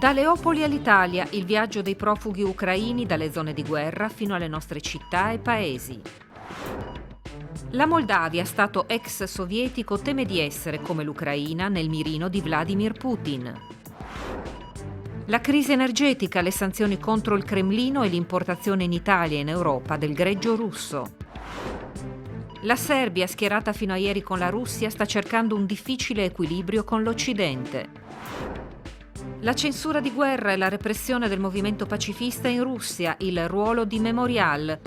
Da Leopoli all'Italia, il viaggio dei profughi ucraini dalle zone di guerra fino alle nostre città e paesi. La Moldavia, stato ex sovietico, teme di essere, come l'Ucraina, nel mirino di Vladimir Putin. La crisi energetica, le sanzioni contro il Cremlino e l'importazione in Italia e in Europa del greggio russo. La Serbia, schierata fino a ieri con la Russia, sta cercando un difficile equilibrio con l'Occidente. La censura di guerra e la repressione del movimento pacifista in Russia, il ruolo di Memorial.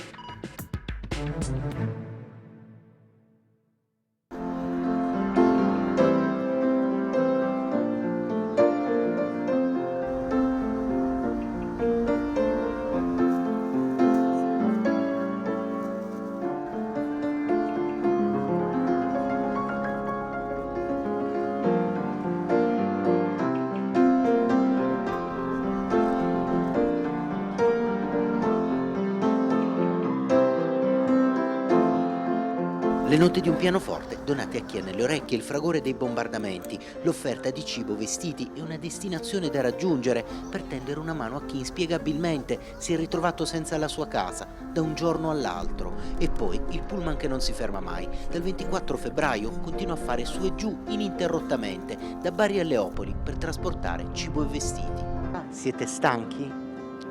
Le note di un pianoforte donate a chi ha nelle orecchie il fragore dei bombardamenti, l'offerta di cibo, vestiti e una destinazione da raggiungere per tendere una mano a chi inspiegabilmente si è ritrovato senza la sua casa da un giorno all'altro. E poi il pullman che non si ferma mai. Dal 24 febbraio continua a fare su e giù ininterrottamente da Bari a Leopoli per trasportare cibo e vestiti. Siete stanchi?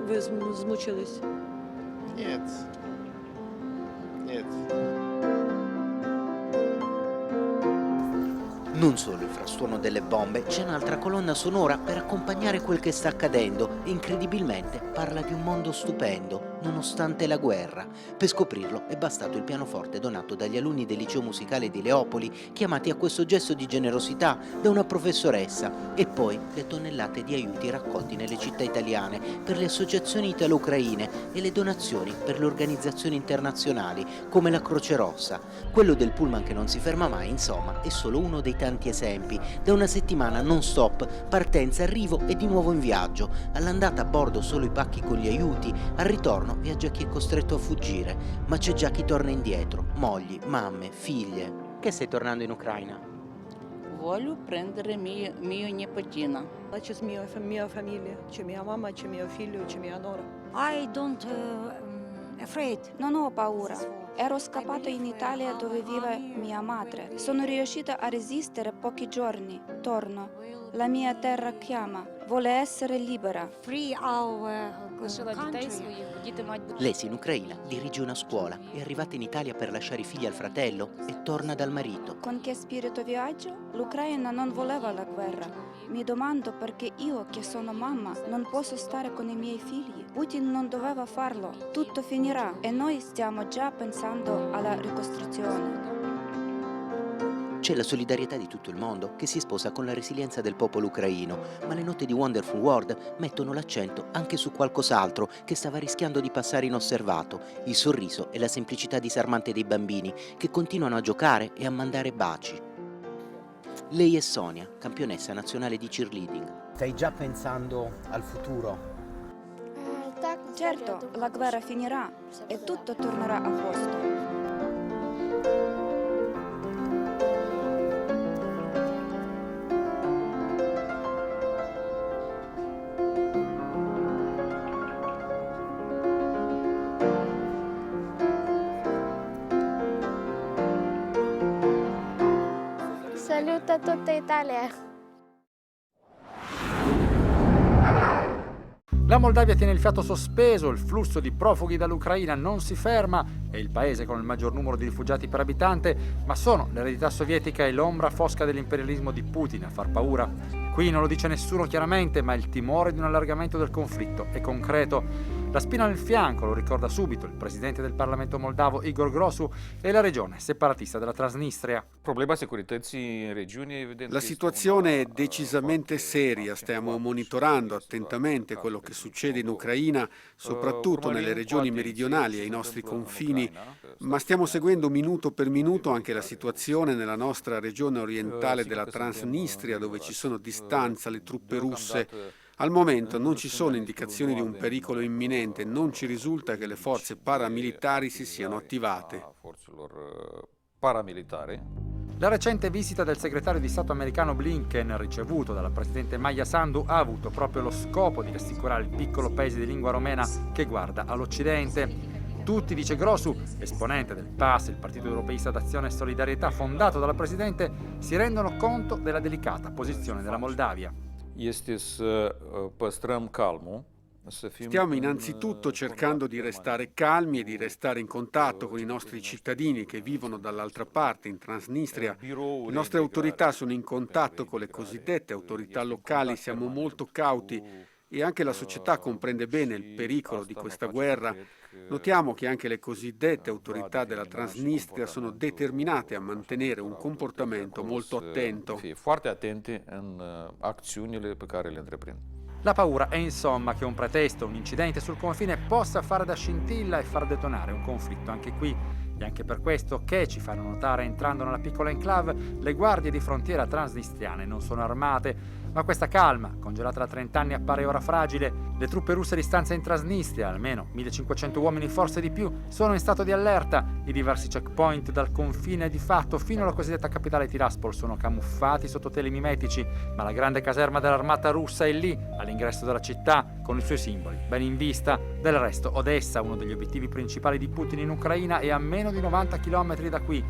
Ви змучились? Нет. Нет. Non solo il frastuono delle bombe, c'è un'altra colonna sonora per accompagnare quel che sta accadendo e incredibilmente parla di un mondo stupendo, nonostante la guerra. Per scoprirlo è bastato il pianoforte donato dagli alunni del liceo musicale di Leopoli, chiamati a questo gesto di generosità da una professoressa, e poi le tonnellate di aiuti raccolti nelle città italiane per le associazioni italo-ucraine e le donazioni per le organizzazioni internazionali come la Croce Rossa. Quello del pullman che non si ferma mai, insomma, è solo uno dei tanti esempi. Da una settimana non stop, partenza, arrivo e di nuovo in viaggio. All'andata a bordo solo i pacchi con gli aiuti, al ritorno viaggia chi è costretto a fuggire, ma c'è già chi torna indietro, mogli, mamme, figlie. Che stai tornando in Ucraina? Voglio prendere mio nipotino. Чи mia famiglia, c'è mia mamma, c'è mio figlio, c'è mia nora. I don't afraid. Non ho paura. Ero scappato in Italia dove vive mia madre. Sono riuscita a resistere pochi giorni. Torno. La mia terra chiama. Vuole essere libera. Free our Лишила дітей country. своїх, діти мають бути. Lei, in Ucraina, dirige una scuola, è arrivata in Italia per lasciare i figli al fratello e torna dal marito. Con che spirito viaggio? L'Ucraina non voleva la guerra. Mi domando perché io, che sono mamma, non posso stare con i miei figli. Putin non doveva farlo. Tutto finirà e noi stiamo già pensando alla ricostruzione. C'è la solidarietà di tutto il mondo che si sposa con la resilienza del popolo ucraino, ma le note di Wonderful World mettono l'accento anche su qualcos'altro che stava rischiando di passare inosservato: il sorriso e la semplicità disarmante dei bambini che continuano a giocare e a mandare baci. Lei è Sonia, campionessa nazionale di cheerleading. Stai già pensando al futuro? Certo, la guerra finirà e tutto tornerà a posto. Saluta tutta Italia. La Moldavia tiene il fiato sospeso, il flusso di profughi dall'Ucraina non si ferma, è il paese con il maggior numero di rifugiati per abitante, ma sono l'eredità sovietica e l'ombra fosca dell'imperialismo di Putin a far paura. Qui non lo dice nessuno chiaramente, ma il timore di un allargamento del conflitto è concreto. La spina nel fianco, lo ricorda subito il presidente del Parlamento moldavo Igor Grosu, e la regione separatista della Transnistria. La situazione è decisamente seria, stiamo monitorando attentamente quello che succede in Ucraina, soprattutto nelle regioni meridionali e ai nostri confini, ma stiamo seguendo minuto per minuto anche la situazione nella nostra regione orientale della Transnistria, dove ci sono a distanza le truppe russe. Al momento non ci sono indicazioni di un pericolo imminente, non ci risulta che le forze paramilitari si siano attivate. La recente visita del segretario di Stato americano Blinken, ricevuto dalla presidente Maia Sandu, ha avuto proprio lo scopo di rassicurare il piccolo paese di lingua romena che guarda all'Occidente. Tutti, dice Grosu, esponente del PAS, il Partito Europeista d'Azione e Solidarietà fondato dalla Presidente, si rendono conto della delicata posizione della Moldavia. Stiamo innanzitutto cercando di restare calmi e di restare in contatto con i nostri cittadini che vivono dall'altra parte, in Transnistria. Le nostre autorità sono in contatto con le cosiddette autorità locali, siamo molto cauti e anche la società comprende bene il pericolo di questa guerra. Notiamo che anche le cosiddette autorità della Transnistria sono determinate a mantenere un comportamento molto attento. La paura è insomma che un pretesto, un incidente sul confine possa fare da scintilla e far detonare un conflitto anche qui. E anche per questo che ci fanno notare entrando nella piccola enclave, le guardie di frontiera transnistriane non sono armate, ma questa calma, congelata da 30 anni, appare ora fragile. Le truppe russe di stanza in Transnistria, almeno 1500 uomini, forse di più, sono in stato di allerta. I diversi checkpoint dal confine di fatto fino alla cosiddetta capitale Tiraspol sono camuffati sotto teli mimetici, ma la grande caserma dell'armata russa è lì, all'ingresso della città, con i suoi simboli, ben in vista. Del resto, Odessa, uno degli obiettivi principali di Putin in Ucraina, è a meno di 90 km da qui.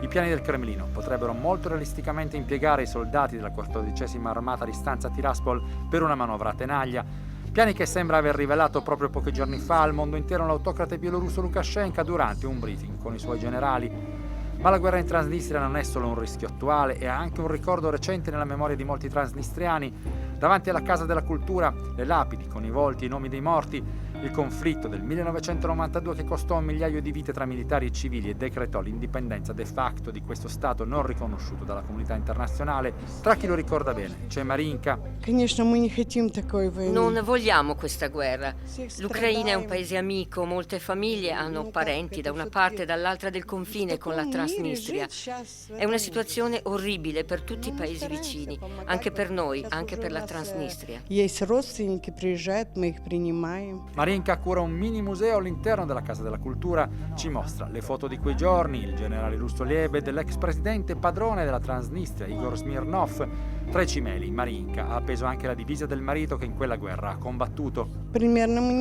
I piani del Cremlino potrebbero molto realisticamente impiegare i soldati della 14ª armata di stanza a Tiraspol per una manovra a tenaglia. Piani che sembra aver rivelato proprio pochi giorni fa al mondo intero l'autocrate bielorusso Lukashenko durante un briefing con i suoi generali. Ma la guerra in Transnistria non è solo un rischio attuale, è anche un ricordo recente nella memoria di molti transnistriani. Davanti alla Casa della Cultura, le lapidi con i volti e i nomi dei morti, il conflitto del 1992 che costò 1 migliaio di vite tra militari e civili e decretò l'indipendenza de facto di questo Stato non riconosciuto dalla comunità internazionale. Tra chi lo ricorda bene c'è Marinka. Non vogliamo questa guerra. L'Ucraina è un paese amico, molte famiglie hanno parenti da una parte e dall'altra del confine con la Transnistria. È una situazione orribile per tutti i paesi vicini, anche per noi, anche per la Transnistria. Marinka cura un mini museo all'interno della Casa della Cultura, ci mostra le foto di quei giorni, il generale russo Lebed, dell'ex presidente padrone della Transnistria Igor Smirnov. Tra i cimeli, Marinka ha appeso anche la divisa del marito che in quella guerra ha combattuto.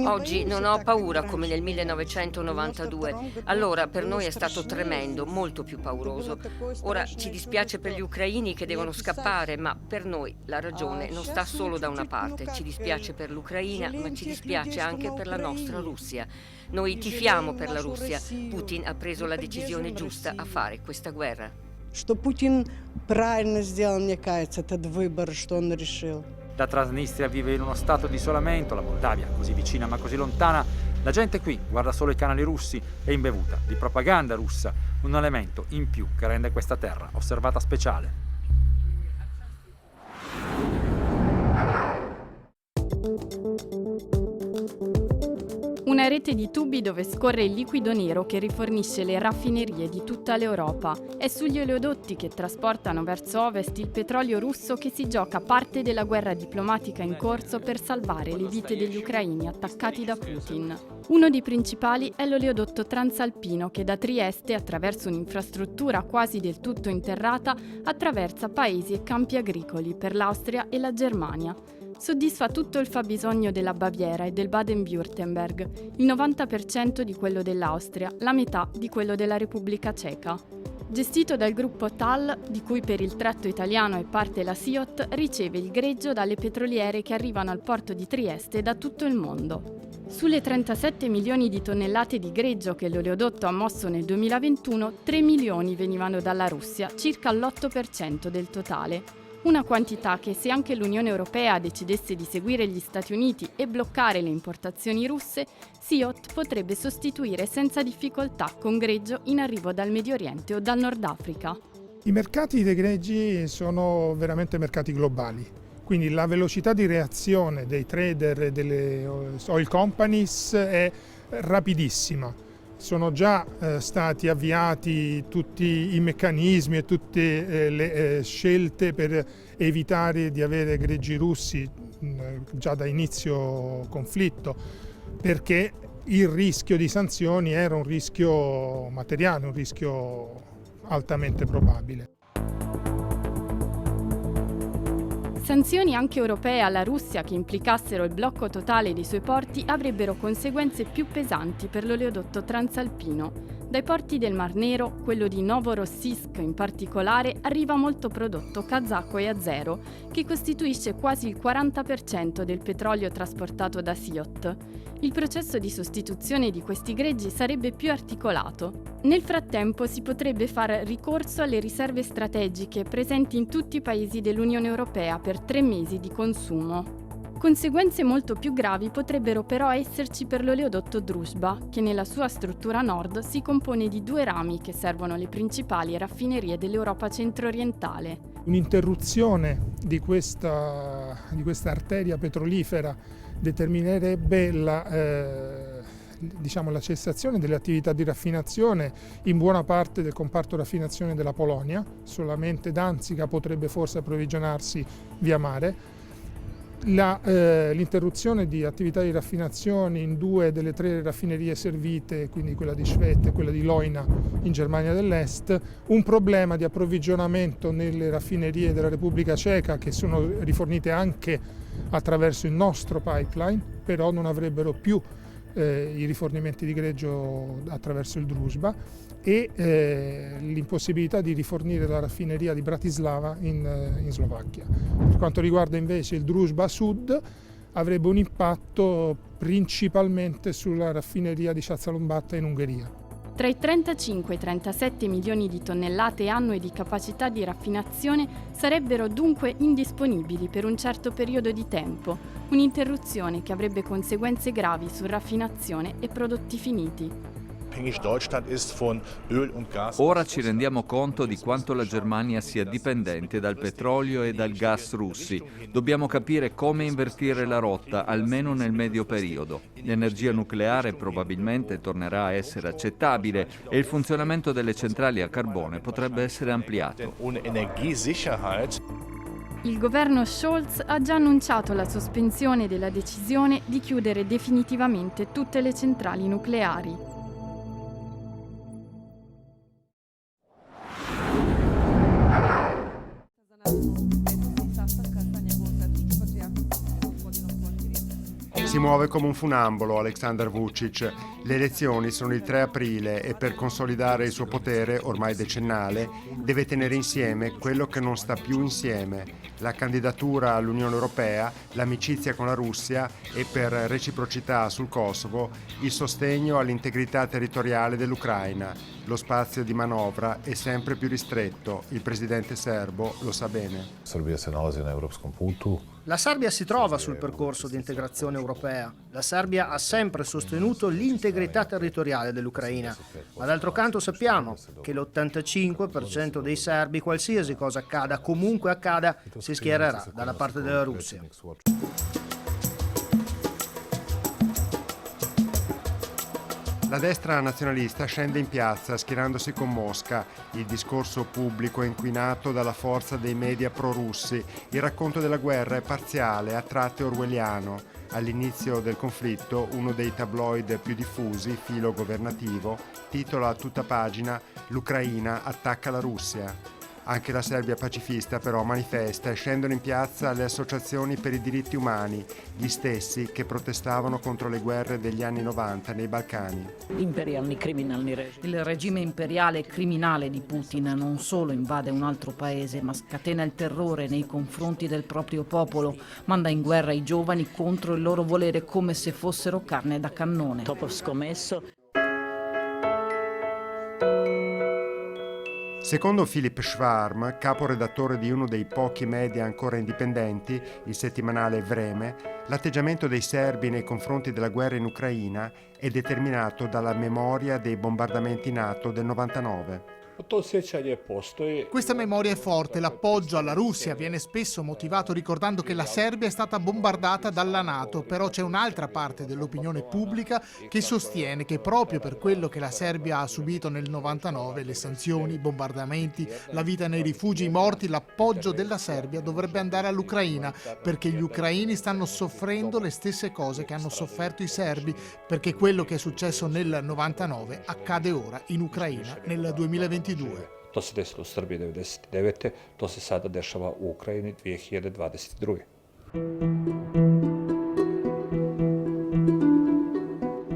Oggi non ho paura come nel 1992. Allora per noi è stato tremendo, molto più pauroso. Ora ci dispiace per gli ucraini che devono scappare, ma per noi la ragione non sta solo da una parte. Ci dispiace per l'Ucraina, ma ci dispiace anche per la nostra Russia. Noi tifiamo per la Russia. Putin ha preso la decisione giusta a fare questa guerra. Что Путин правильно сделал, мне кажется, этот выбор, что он решил. La Transnistria vive in uno stato di isolamento, la Moldavia, così vicina ma così lontana. La gente qui guarda solo i canali russi e imbevuta di propaganda russa, un elemento in più che rende questa terra osservata speciale. Una rete di tubi dove scorre il liquido nero che rifornisce le raffinerie di tutta l'Europa. È sugli oleodotti che trasportano verso ovest il petrolio russo che si gioca parte della guerra diplomatica in corso per salvare le vite degli ucraini attaccati da Putin. Uno dei principali è l'oleodotto transalpino che da Trieste, attraverso un'infrastruttura quasi del tutto interrata, attraversa paesi e campi agricoli per l'Austria e la Germania. Soddisfa tutto il fabbisogno della Baviera e del Baden-Württemberg, il 90% di quello dell'Austria, la metà di quello della Repubblica Ceca. Gestito dal gruppo TAL, di cui per il tratto italiano è parte la SIOT, riceve il greggio dalle petroliere che arrivano al porto di Trieste da tutto il mondo. Sulle 37 milioni di tonnellate di greggio che l'oleodotto ha mosso nel 2021, 3 milioni venivano dalla Russia, circa l'8% del totale. Una quantità che, se anche l'Unione Europea decidesse di seguire gli Stati Uniti e bloccare le importazioni russe, SIOT potrebbe sostituire senza difficoltà con greggio in arrivo dal Medio Oriente o dal Nord Africa. I mercati dei greggi sono veramente mercati globali, quindi la velocità di reazione dei trader e delle oil companies è rapidissima. Sono già stati avviati tutti i meccanismi e tutte le scelte per evitare di avere greggi russi già da inizio conflitto, perché il rischio di sanzioni era un rischio materiale, un rischio altamente probabile. Sanzioni anche europee alla Russia che implicassero il blocco totale dei suoi porti avrebbero conseguenze più pesanti per l'oleodotto transalpino. Dai porti del Mar Nero, quello di Novorossiysk in particolare, arriva molto prodotto kazako e azero, che costituisce quasi il 40% del petrolio trasportato da Siot. Il processo di sostituzione di questi greggi sarebbe più articolato. Nel frattempo si potrebbe fare ricorso alle riserve strategiche presenti in tutti i paesi dell'Unione Europea per 3 mesi di consumo. Conseguenze molto più gravi potrebbero però esserci per l'oleodotto Druzhba, che nella sua struttura nord si compone di 2 rami che servono le principali raffinerie dell'Europa centro-orientale. Un'interruzione di questa arteria petrolifera determinerebbe la cessazione delle attività di raffinazione in buona parte del comparto raffinazione della Polonia. Solamente Danzica potrebbe forse approvvigionarsi via mare. L'interruzione di attività di raffinazione in 2 delle 3 raffinerie servite, quindi quella di Schwedt e quella di Leuna in Germania dell'Est, un problema di approvvigionamento nelle raffinerie della Repubblica Ceca che sono rifornite anche attraverso il nostro pipeline, però non avrebbero più i rifornimenti di greggio attraverso il Druzhba, e l'impossibilità di rifornire la raffineria di Bratislava in Slovacchia. Per quanto riguarda invece il Druzhba Sud, avrebbe un impatto principalmente sulla raffineria di Százhalombatta in Ungheria. Tra i 35 e i 37 milioni di tonnellate annue di capacità di raffinazione sarebbero dunque indisponibili per un certo periodo di tempo, un'interruzione che avrebbe conseguenze gravi su raffinazione e prodotti finiti. Ora ci rendiamo conto di quanto la Germania sia dipendente dal petrolio e dal gas russi. Dobbiamo capire come invertire la rotta, almeno nel medio periodo. L'energia nucleare probabilmente tornerà a essere accettabile e il funzionamento delle centrali a carbone potrebbe essere ampliato. Il governo Scholz ha già annunciato la sospensione della decisione di chiudere definitivamente tutte le centrali nucleari. Si muove come un funambolo Aleksandar Vučić. Le elezioni sono il 3 aprile e per consolidare il suo potere, ormai decennale, deve tenere insieme quello che non sta più insieme: la candidatura all'Unione Europea, l'amicizia con la Russia e, per reciprocità sul Kosovo, il sostegno all'integrità territoriale dell'Ucraina. Lo spazio di manovra è sempre più ristretto, il presidente serbo lo sa bene. La Serbia si trova sul percorso di integrazione europea. La Serbia ha sempre sostenuto l'integrità territoriale dell'Ucraina, ma d'altro canto sappiamo che l'85% dei serbi, qualsiasi cosa accada, comunque accada, si schiererà dalla parte della Russia. La destra nazionalista scende in piazza schierandosi con Mosca. Il discorso pubblico è inquinato dalla forza dei media prorussi. Il racconto della guerra è parziale, a tratti orwelliano. All'inizio del conflitto, uno dei tabloid più diffusi, filo governativo, titola a tutta pagina «L'Ucraina attacca la Russia». Anche la Serbia pacifista però manifesta e scendono in piazza le associazioni per i diritti umani, gli stessi che protestavano contro le guerre degli anni 90 nei Balcani. Il regime imperiale e criminale di Putin non solo invade un altro paese, ma scatena il terrore nei confronti del proprio popolo, manda in guerra i giovani contro il loro volere come se fossero carne da cannone. Secondo Philipp Schwarm, caporedattore di uno dei pochi media ancora indipendenti, il settimanale Vreme, l'atteggiamento dei serbi nei confronti della guerra in Ucraina è determinato dalla memoria dei bombardamenti NATO del 99. Questa memoria è forte, l'appoggio alla Russia viene spesso motivato ricordando che la Serbia è stata bombardata dalla NATO, però c'è un'altra parte dell'opinione pubblica che sostiene che proprio per quello che la Serbia ha subito nel 99, le sanzioni, i bombardamenti, la vita nei rifugi, i morti, l'appoggio della Serbia dovrebbe andare all'Ucraina, perché gli ucraini stanno soffrendo le stesse cose che hanno sofferto i serbi, perché quello che è successo nel 99 accade ora in Ucraina nel 2022. To se desilo u Srbiji 1999. To se sada dešava u Ukrajini 2022.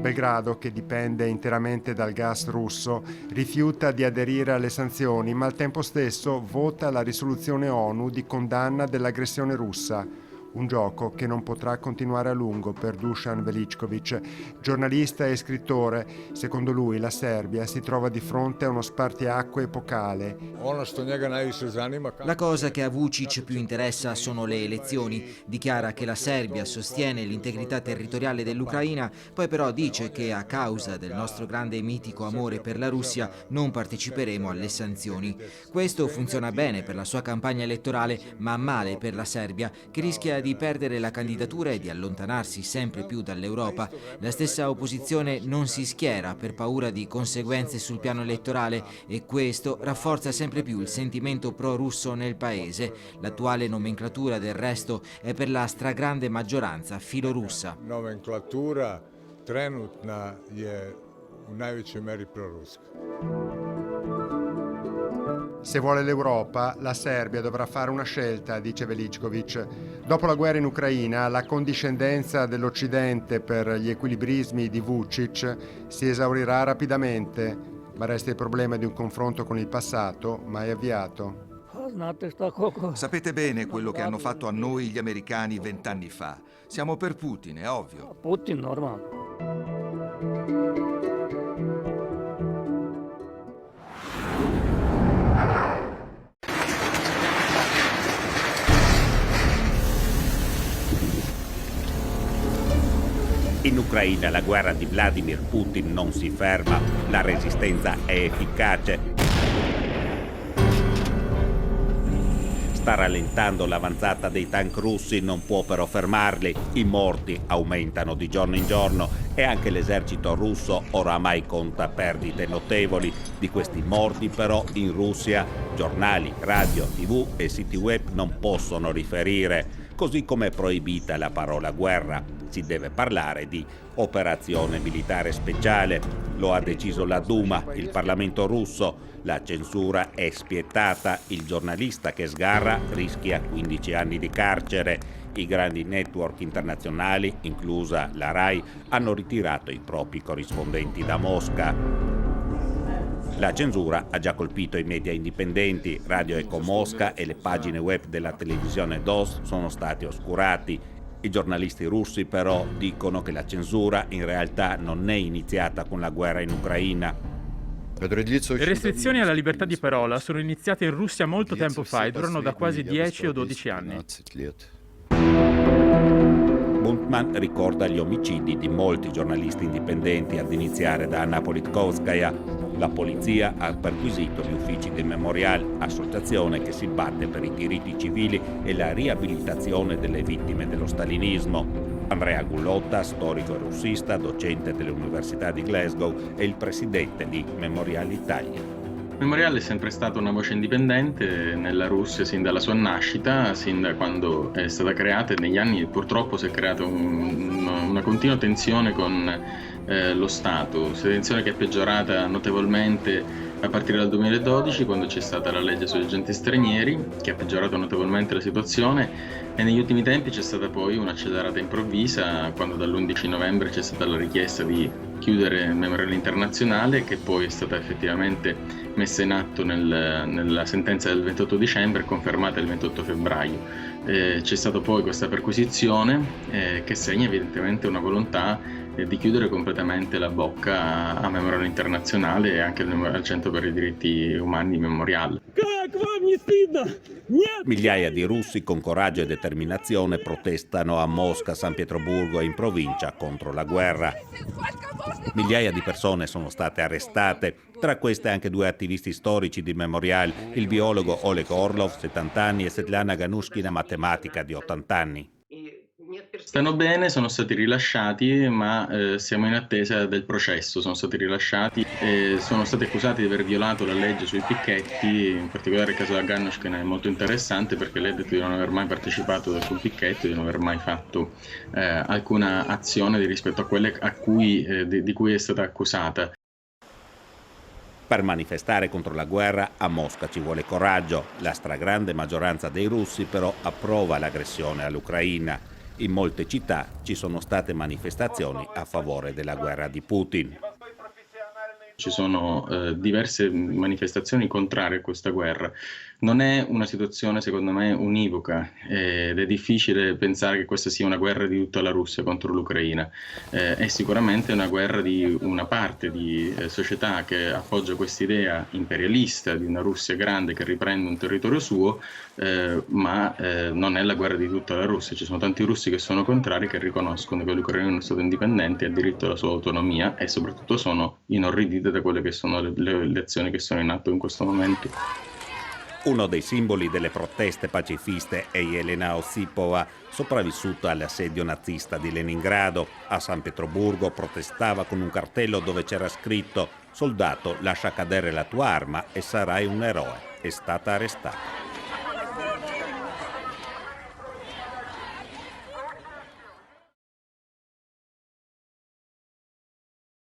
Belgrado, che dipende interamente dal gas russo, rifiuta di aderire alle sanzioni, ma al tempo stesso vota la risoluzione ONU di condanna dell'aggressione russa. Un gioco che non potrà continuare a lungo per Dusan Veličković, giornalista e scrittore. Secondo lui la Serbia si trova di fronte a uno spartiacque epocale. La cosa che a Vučić più interessa sono le elezioni. Dichiara che la Serbia sostiene l'integrità territoriale dell'Ucraina, poi però dice che a causa del nostro grande e mitico amore per la Russia non parteciperemo alle sanzioni. Questo funziona bene per la sua campagna elettorale, ma male per la Serbia, che rischia di perdere la candidatura e di allontanarsi sempre più dall'Europa. La stessa opposizione non si schiera per paura di conseguenze sul piano elettorale e questo rafforza sempre più il sentimento pro-russo nel paese. L'attuale nomenclatura del resto è per la stragrande maggioranza filorussa. Nomenclatura trenutna je u najvećoj meri proruska. Se vuole l'Europa, la Serbia dovrà fare una scelta, dice Veličković. Dopo la guerra in Ucraina, la condiscendenza dell'Occidente per gli equilibrismi di Vučić si esaurirà rapidamente, ma resta il problema di un confronto con il passato mai avviato. Sapete bene quello che hanno fatto a noi gli americani 20 anni fa. Siamo per Putin, è ovvio. Putin normale. In Ucraina la guerra di Vladimir Putin non si ferma, la resistenza è efficace. Sta rallentando l'avanzata dei tank russi, non può però fermarli. I morti aumentano di giorno in giorno e anche l'esercito russo oramai conta perdite notevoli. Di questi morti però in Russia giornali, radio, TV e siti web non possono riferire. Così come è proibita la parola guerra, si deve parlare di operazione militare speciale. Lo ha deciso la Duma, il Parlamento russo. La censura è spietata, il giornalista che sgarra rischia 15 anni di carcere. I grandi network internazionali, inclusa la RAI, hanno ritirato i propri corrispondenti da Mosca. La censura ha già colpito i media indipendenti, Radio Eco Mosca e le pagine web della televisione DOS sono stati oscurati. I giornalisti russi però dicono che la censura in realtà non è iniziata con la guerra in Ucraina. Le restrizioni alla libertà di parola sono iniziate in Russia molto tempo fa e durano da quasi 10 o 12 anni. Buntman ricorda gli omicidi di molti giornalisti indipendenti, ad iniziare da Anna Politkovskaya. La polizia ha perquisito gli uffici del Memorial, associazione che si batte per i diritti civili e la riabilitazione delle vittime dello stalinismo. Andrea Gullotta, storico e russista, docente dell'Università di Glasgow, è il presidente di Memorial Italia. Memorial è sempre stata una voce indipendente nella Russia sin dalla sua nascita, sin da quando è stata creata, e negli anni purtroppo si è creata una continua tensione con lo Stato, questa tensione che è peggiorata notevolmente a partire dal 2012, quando c'è stata la legge sugli agenti stranieri, che ha peggiorato notevolmente la situazione, e negli ultimi tempi c'è stata poi un'accelerata improvvisa, quando dall'11 novembre c'è stata la richiesta di chiudere il Memorial Internazionale, che poi è stata effettivamente messa in atto nella sentenza del 28 dicembre e confermata il 28 febbraio. C'è stata poi questa perquisizione che segna evidentemente una volontà di chiudere completamente la bocca a Memorial Internazionale e anche al Centro per i diritti umani Memorial. Migliaia di russi con coraggio e determinazione protestano a Mosca, San Pietroburgo e in provincia contro la guerra. Migliaia di persone sono state arrestate, tra queste anche 2 attivisti storici di Memorial, il biologo Oleg Orlov, 70 anni, e Svetlana Ganushkina, matematica di 80 anni. Stanno bene, sono stati rilasciati, ma siamo in attesa del processo. Sono stati rilasciati e sono stati accusati di aver violato la legge sui picchetti. In particolare il caso della Ganushkina è molto interessante perché lei ha detto di non aver mai partecipato ad alcun picchetto, di non aver mai fatto alcuna azione rispetto a quelle di cui è stata accusata. Per manifestare contro la guerra a Mosca ci vuole coraggio. La stragrande maggioranza dei russi però approva l'aggressione all'Ucraina. In molte città ci sono state manifestazioni a favore della guerra di Putin. Ci sono diverse manifestazioni contrarie a questa guerra. Non è una situazione, secondo me, univoca ed è difficile pensare che questa sia una guerra di tutta la Russia contro l'Ucraina. È sicuramente una guerra di una parte di società che appoggia quest'idea imperialista di una Russia grande che riprende un territorio suo, ma non è la guerra di tutta la Russia. Ci sono tanti russi che sono contrari, che riconoscono che l'Ucraina è uno Stato indipendente, ha diritto alla sua autonomia e soprattutto sono inorridite da quelle che sono le azioni che sono in atto in questo momento. Uno dei simboli delle proteste pacifiste è Elena Ossipova, sopravvissuta all'assedio nazista di Leningrado. A San Pietroburgo protestava con un cartello dove c'era scritto: «Soldato, lascia cadere la tua arma e sarai un eroe». È stata arrestata.